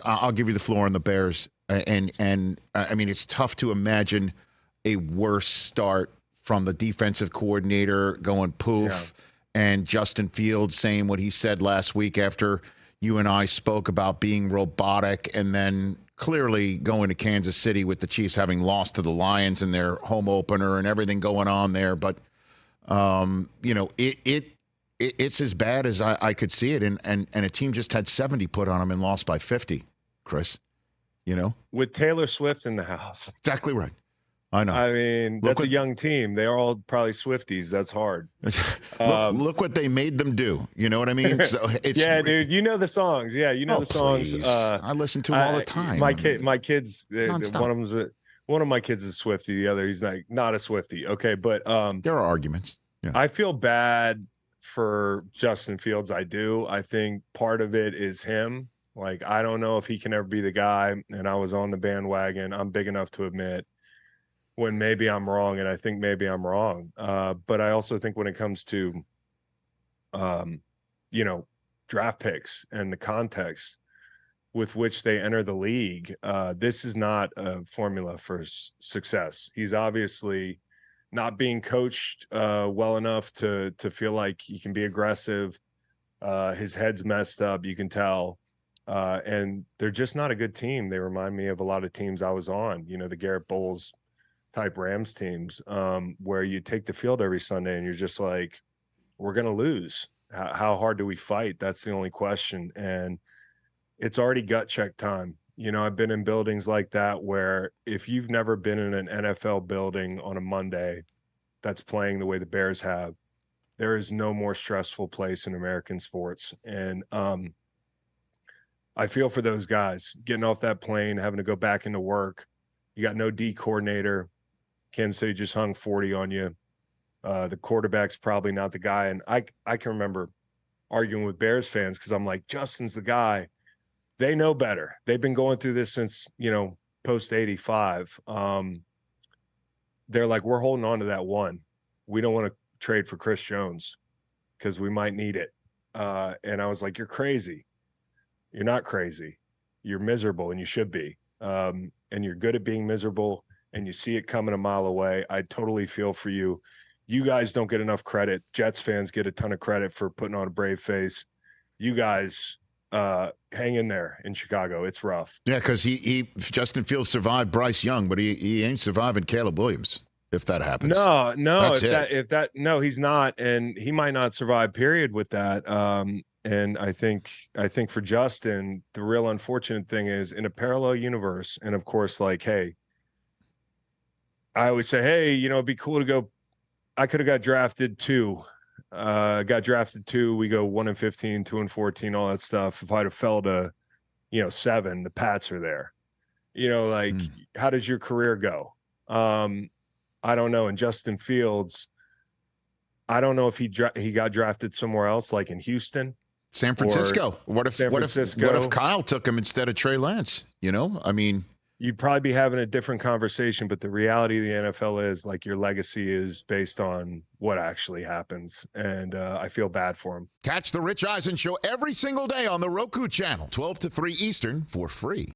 I'll give you the floor on the Bears, and I mean it's tough to imagine a worse start from the defensive coordinator going poof, and Justin Fields saying what he said last week after you and I spoke about being robotic, and then clearly going to Kansas City with the Chiefs having lost to the Lions in their home opener and everything going on there. But it's as bad as I could see it, and a team just had 70 put on them and lost by 50, Chris. With Taylor Swift in the house. Exactly right. I know. I mean, that's a young team. They're all probably Swifties. That's hard. Look what they made them do. You know what I mean? So it's dude. You know the songs. Yeah, you know the songs. Please. I listen to them all the time. My kids. One of my kids is Swiftie. The other, he's not a Swiftie. Okay, but there are arguments. Yeah. I feel bad for Justin Fields. I do. I think part of it is him. Like, I don't know if he can ever be the guy. And I was on the bandwagon. I'm big enough to admit when maybe I'm wrong, and I think maybe I'm wrong. But I also think when it comes to, draft picks and the context with which they enter the league, this is not a formula for success. He's obviously not being coached well enough to feel like he can be aggressive. His head's messed up, you can tell. And they're just not a good team. They remind me of a lot of teams I was on, the Garrett Bowles type Rams teams, where you take the field every Sunday and you're just like, we're going to lose. How hard do we fight? That's the only question. And it's already gut check time. I've been in buildings like that where if you've never been in an NFL building on a Monday that's playing the way the Bears have, there is no more stressful place in American sports. And I feel for those guys getting off that plane, having to go back into work. You got no D coordinator. Kansas City just hung 40 on you. The quarterback's probably not the guy. And I can remember arguing with Bears fans because I'm like, Justin's the guy. They know better. They've been going through this since, post 85. They're like, we're holding on to that one. We don't want to trade for Chris Jones because we might need it. And I was like, you're crazy. You're not crazy. You're miserable, and you should be. And you're good at being miserable, and you see it coming a mile away. I totally feel for you. You guys don't get enough credit. Jets fans get a ton of credit for putting on a brave face. You guys hang in there in Chicago. It's rough. Yeah, because Justin Fields survived Bryce Young, but he ain't surviving Caleb Williams if that happens. No, no, he's not, and he might not survive. Period. With that, and I think for Justin, the real unfortunate thing is in a parallel universe, and of course, hey, I always say, hey, it'd be cool to go. I could have got drafted 2. Got drafted 2. We go 1-15, 2-14, all that stuff. If I'd have fell to, 7, the Pats are there. How does your career go? I don't know. And Justin Fields, I don't know if he got drafted somewhere else, like in Houston, San Francisco. What if Kyle took him instead of Trey Lance? I mean. You'd probably be having a different conversation, but the reality of the NFL is your legacy is based on what actually happens. And I feel bad for him. Catch the Rich Eisen Show every single day on the Roku channel, 12 to 3 Eastern for free.